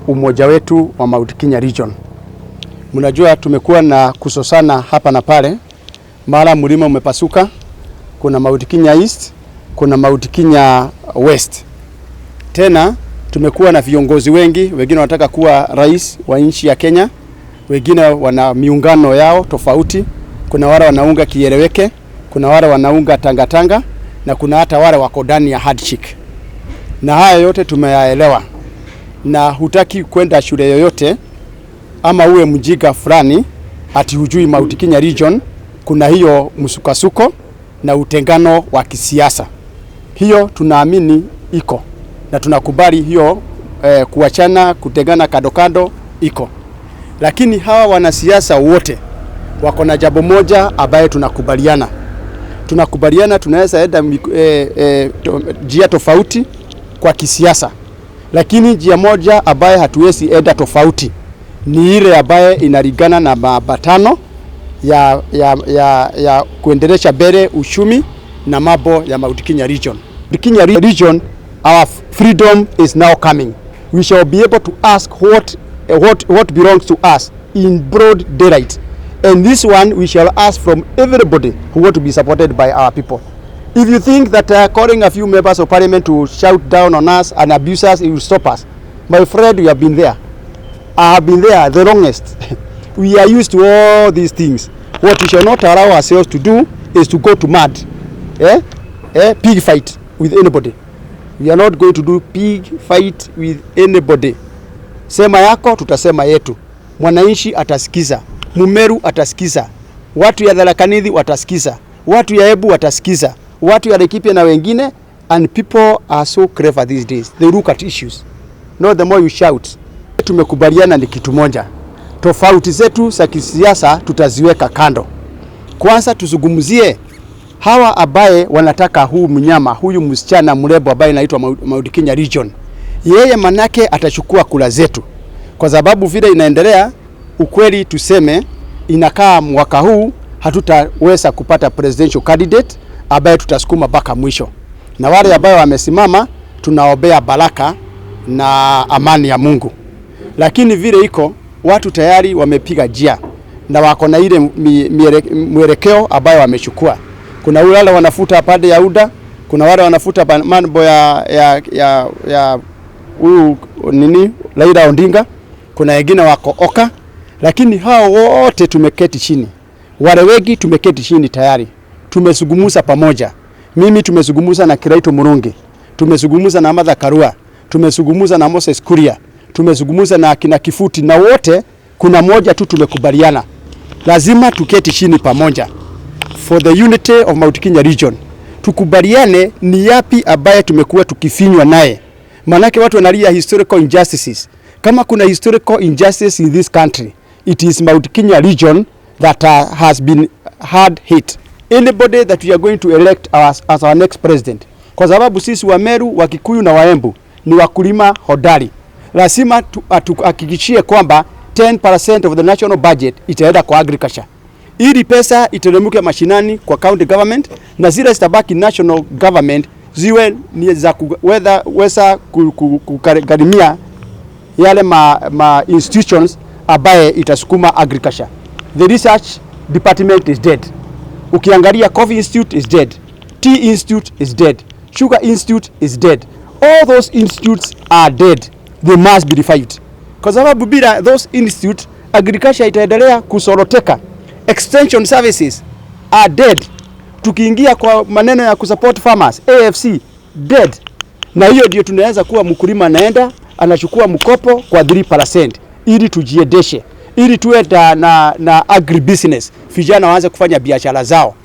umoja wetu wa Mount Kenya region. Mnajua tumekuwa na kusosana hapa na pale. Mara mlima umepasuka, kuna Mount Kenya East, kuna Mount Kenya West. Tena tumekuwa na viongozi wengi, wengine wanataka kuwa rais wa nchi ya Kenya, wengine wana miungano yao tofauti. Kuna wale wanaunga kieleweke, kuna wale wanaunga tangatanga, na kuna hata wale wako ndani ya handshake. Na haya yote tumeyaelewa. Na hutaki kwenda shule yoyote ama uwe mjinga fulani ati hujui Mount Kenya region kuna hiyo msukasuko na utengano wa kisiasa. Hiyo tunaamini iko na tunakubali hiyo kuachana, kutengana kando kando iko. Lakini hawa wanasiasa wote wako na jambo moja ambaye tunakubaliana. Tunakubaliana tunaweza enda njia tofauti kwa kisiasa. Lakini njia moja ambaye hatuwezi enda tofauti ni ile ambaye inalingana na mapatano ya kuendelesha mbele uchumi na mambo ya Mount Kenya region. The Kenya region, our freedom is now coming. We shall be able to ask what belongs to us in broad daylight. And this one we shall ask from everybody who want to be supported by our people. If you think that calling a few members of parliament to shout down on us and abuse us, it will stop us. My friend, you have been there. I have been there the longest. We are used to all these things. What we shall not allow ourselves to do is to go to mad, pig fight with anybody. We are not going to do pig fight with anybody. Sema yako, tutasema yetu. Mwananchi atasikiza, Mumeru atasikiza, watu ya Tharaka-Nithi watasikiza, watu ya Embu watasikiza, watu ya Laikipia na wengine. And people are so clever these days. They look at issues. Not the more you shout. Tumekubaliana ni kitu moja. Tofauti zetu za kisiasa tutaziweka kando. Kwanza tuzungumzie hawa abaye wanataka huu mnyama, huyu msichana mrembo abaye anaitwa Mount Kenya region. Yeye manake atachukua kula zetu. Kwa sababu vile inaendelea, ukweli tuseme inakaa mwaka huu hatutaweza kupata presidential candidate abaye tutasukuma mpaka mwisho. Na wale abaye wamesimama tunaombea baraka na amani ya Mungu. Lakini vile iko watu tayari wamepiga njia na wako na ile mwelekeo ambayo wamechukua. Kuna wale wanafuta pande ya UDA, kuna wale wanafuta mambo ya Raila Odinga, kuna wengine wako Oka. Lakini hao wote tumeketi chini. Wale wengi tumeketi chini tayari. Tumezungumza pamoja. Mimi tumezungumza na Kiraito Murungi, tumezungumza na Martha Karua, tumezungumza na Moses Kuria, tumezungumza na kina Kifuti, na wote kuna moja tu tumekubaliana. Lazima tuketi chini pamoja for the unity of Mount Kenya region. Tukubaliane ni yapi ambaye tumekuwa tukifinywa naye. Manake watu wanalia historical injustices. Kama kuna historical injustice in this country, it is Mount Kenya region that has been hard hit. Anybody that we are going to elect as our next president. Kwa sababu sisi wa Meru, wa Kikuyu na wa Embu ni wakulima hodari. Lazima tuhakikishie kwamba 10% of the national budget itaenda kwa agriculture. Ili pesa iteremke mashinani kwa county government, na zile zitabaki national government ziwe ni za kuweza kugharimia yale ma institutions abaye itasukuma agriculture. The research department is dead. Ukiangalia Coffee Institute is dead. Tea Institute is dead. Sugar Institute is dead. All those institutes are dead. They must be revived. Kwa sababu bila those institutes, agriculture itaendelea kusoroteka. Extension services are dead. Tukiingia kwa maneno ya kusupport farmers, AFC dead. Na hiyo ndio tunaweza kuwa mkulima anaenda anachukua mkopo kwa 3% ili tujiendeshe, ili tuwe na agribusiness, vijana waanze kufanya biashara zao,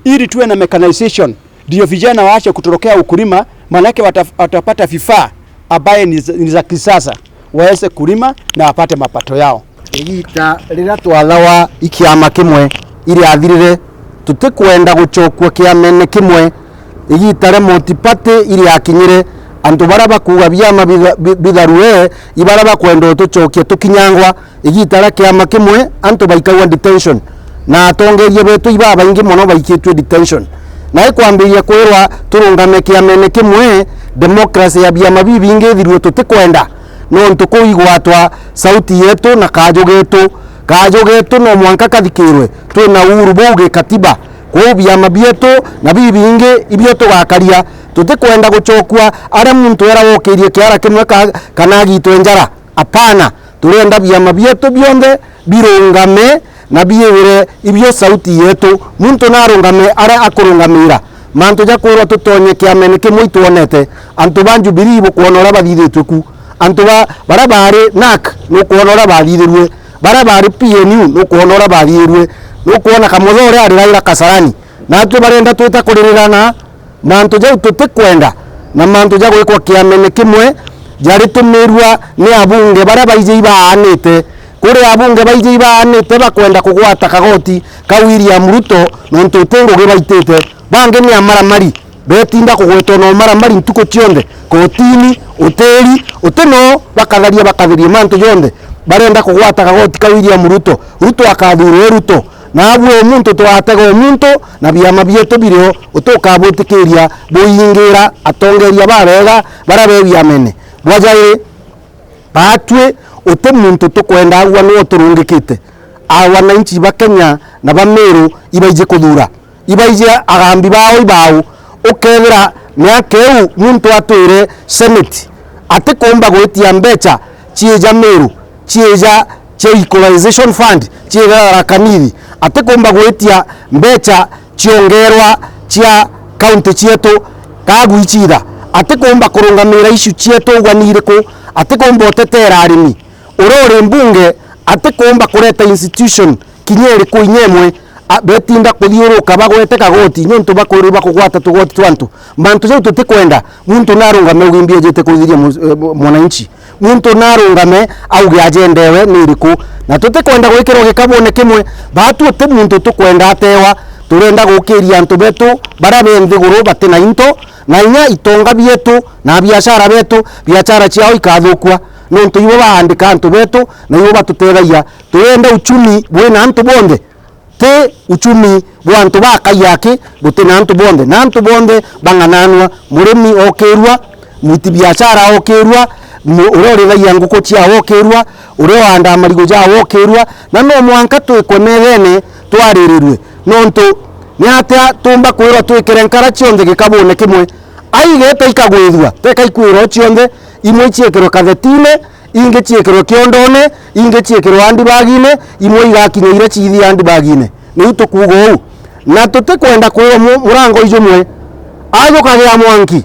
ili tuwe na mechanization, ndio vijana waache kutorokea ukulima, manake watapata vifaa ambaye ni za kisasa, waweze kulima na wapate mapato yao. Igita rira twathawa ikiama kimwe iri athirire tutikwenda guchokwa kiamene kimwe. Igita re multiparty iri akinyire antu bara bakuga byama bitharue ibara bakwenda tuchokie tukinyangwa. Igita ra kiama kimwe antu baikawa detention na atongerie betu ibaba ingi mono baikitwe detention. Na ikwambiria kwirwa turungame kiamene kimwe, democracy ya byama bibingi thiruo tutikwenda no ntuko igwatwa sauti yetu na kajo getu no mwanka kathikirwe twina uhuru bauge katiba kwa byama byetu na bibinge ibyo tugakaria tutikwenda guchokwa ara muntu era wokirie kiara kimwe kana gitwe njara apana turenda byama byetu byonde birungame na biyire ibyo sauti yetu muntu narungame ara akurungamira mantu jakwirwa tutonye kiamene kimwe tuonete antu banju biribo kuonora bathithitweku antu barabari nak no kuonora bathithirwe barabari PNU no kuonora bathithirwe no kuona kamuthore ari Raila Kasarani na atu barenda twita kurirana mantu jau tutikwenda na mantu jago ikwa kiamene kimwe jari tumirwa ni abunge barabaije ibaanite kuri abunge baije ibaanite bakwenda kugwata kagoti ka William Ruto no tutengo gebaitete bange ni amaramari betinda kugwetwa no maramari ntuko cionde kotini uteri uteno bakatharia mantu yonde barenda kugwata kagoti ka William Ruto akathurwo Ruto na abwo muntu twatego muntu na byama byetu birio utukabutikiria boyingira atongeria babega barabebya mene bwajaye batwe ute muntu tukwenda agwa no turungikite wananchi ba Kenya na bameru ibaije kuthura ibaije agambi bawo ukethira nyakeu muntu atwire senate atikomba gwitia mbecha chieja meru chieja equalization fund chieja rakaniri atikomba gwitia mbecha chiongerwa chia county chietu kagwichira atikomba kurungamira issue chietu gwaniriko atikomba otetera arimi urore mbunge atikomba kureta institution kinyeri ku inyemwe betinda kuthiuruka bagwete kagoti nyonto bakuri bakugwata tugoti twantu mantu je tutikwenda muntu narungame ugimbie jete kuthiria mwananchi muntu narungame auge ajendewe niriku na tutikwenda gwikirwo gikabone kimwe batu te muntu tukwenda atewa turenda gukiria antu betu barabe nthiguru batina into na inya itonga bietu na biashara betu biashara ciao ikathukwa nontu ibo baandika antu betu na ibo batutegaia turenda uchumi bwena antu bonde te uchumi bwantu bakayaki butina antu bonde na antu bonde bangananwa murimi okirwa muti biashara okirwa urore thaia nguko cia okirwa ure anda marigo ja okirwa na no mwanka twikonerene twaririrwe nontu ni atia tumba kwirwa twikire nkara cionde gikabone kimwe aigete ikagwithwa teka ikwirwo cionde imwe ciekirwo kathetine inge ciekirwo kiondone inge ciekirwo handibagine imwe igakinya ire cithi handibagine ni tukugo u na tutikwenda kwirwo murango ijumwe ajukagia mwanki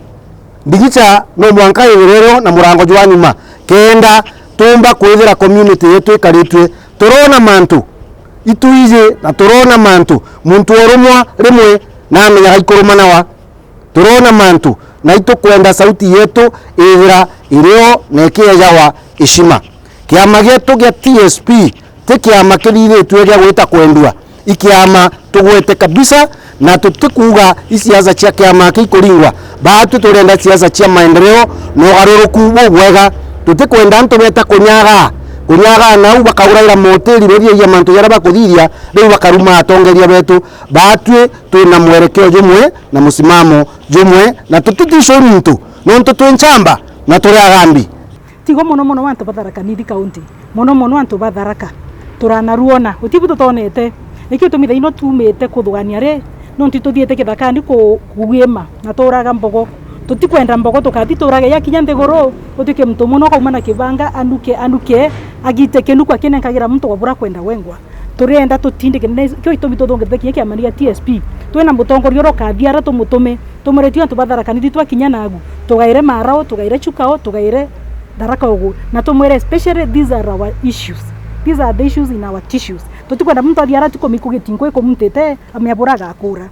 ndigicha no mwanka yerero na murango jwanima kenda tumba kwithira community yetu ikaritwe turona mantu ituije na turona mantu muntu orumwa rimwe na amenya ikurumanawa turona mantu na itukwenda sauti yetu ithira irio na kiyawa ishima kiama getu gya TSP te kiama kiritwe gya gwita kwendwa ikiama tugwete kabisa na tutikuga isiasa cia kiama kikuringwa batu turenda siasa cia maendeleo no garuruku bwega tutikwenda antu beta kunyaga na u bakauraira moteri beria ya mantu yara bakuthiria riu bakaruma atongeria betu batwe tuna mwerekeo jumwe na musimamo jumwe na tutitisho muntu nonto twenchamba na turi agambi tigo mono wantu batharaka nithi county mono wantu batharaka turanaruona utibu tutonete nikio tumitha ino tumete kuthugania ri no ntituthiete kithakani kugiema na turaga mbogo tutikwenda mbogo tukathi turage yakinya nthiguru utike mtu muno kaumana kibanga anuke agite kenuko akinenkagira mtu wabura kwenda wengwa turenda tutindike kyo itumi tuthongethekie kiamania TSP twena mutongoria rokathiara tumutume tumuretio antu batharaka nithi twakinya nagu tugaire marao tugaire chukao tugaire daraka ugu na tumwere especially these are our issues. These are the issues in our tissues. Tutikwenda mtu athiara tukomikugitingo ikomutete amiaburaga akura.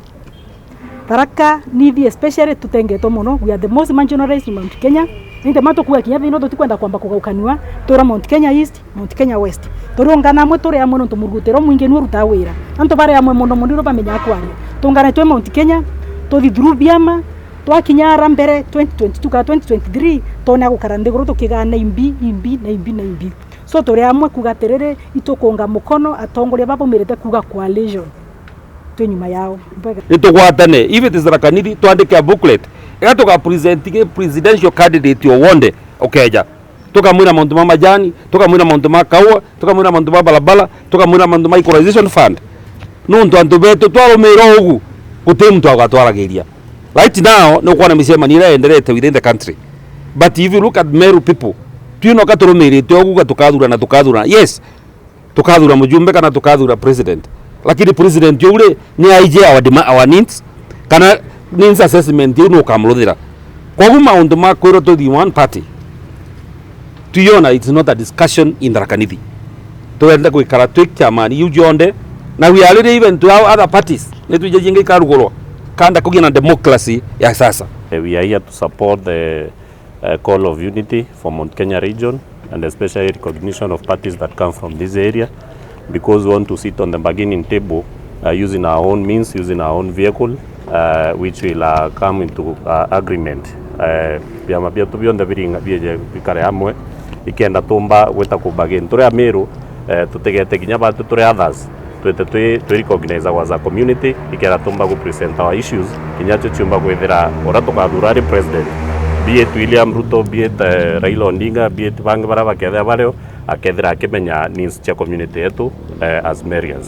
Taraka nithi especially tutengeto muno. We are the most marginalized in Mount Kenya. Nite mato kuwa kinya thino tutikwenda kwamba kugaukaniwa tura Mount Kenya East, Mount Kenya West. Turungana amwe turi amwe ntu murugutero mwingi ni uruta wira. Antu bare amwe muno mundu bamenya kwani. Tungana twe Mount Kenya, tuthi through biama, twakinyara mbere 2022 ka 2023 tona gukara ndiguru tukigana imbi. So turi amwe kugaterere itukonga mukono atongoria babo mirete kuga coalition nyuma yao itugwatane if tizarakaniri twandike a booklet igatuga presenting presidential candidate yo wonde okeja tukamwira maundu ma majani, tukamwira maundu ma kaua, tukamwira maundu ma balabala, tukamwira maundu ma equalization fund. Nuntu antu betu twarumira ugu guti muntu agatwaragiria. Right now no kwana micemani iraenderete within the country, but if you look at Meru people, tuino katurumirite ugu tukathura. Yes, tukathura mujumbe kana tukathura president, lakini president yule ni aije our needs kana needs assessment no kamruthira. Kwa gumu maundu ma kwiro to the one party tuyona, it's not a discussion in Tharaka Nithi. Tuenda gwikara twikchamani yujonde na we are ready even to have other parties netuje jingi karugorwa kanda kugia na democracy ya sasa. We are here to support the call of unity for Mount Kenya region, and especially recognition of parties that come from this area, because we want to sit on the bargaining table using our own means, using our own vehicle, which will come into agreement. Byama bya tubionda biringa byeje bikare hamwe ikenda tumba gweta ku bargain turi Meru, tutegete kinya batu turi others twete twi recognize as a community ikenda tumba go present our issues kinya tuchumba gwethera ora tukathura ri president, be it William Ruto, be it Raila Odinga, be it bangi bara bakethera bareo akethera akimenya needs cha community yetu as Merians.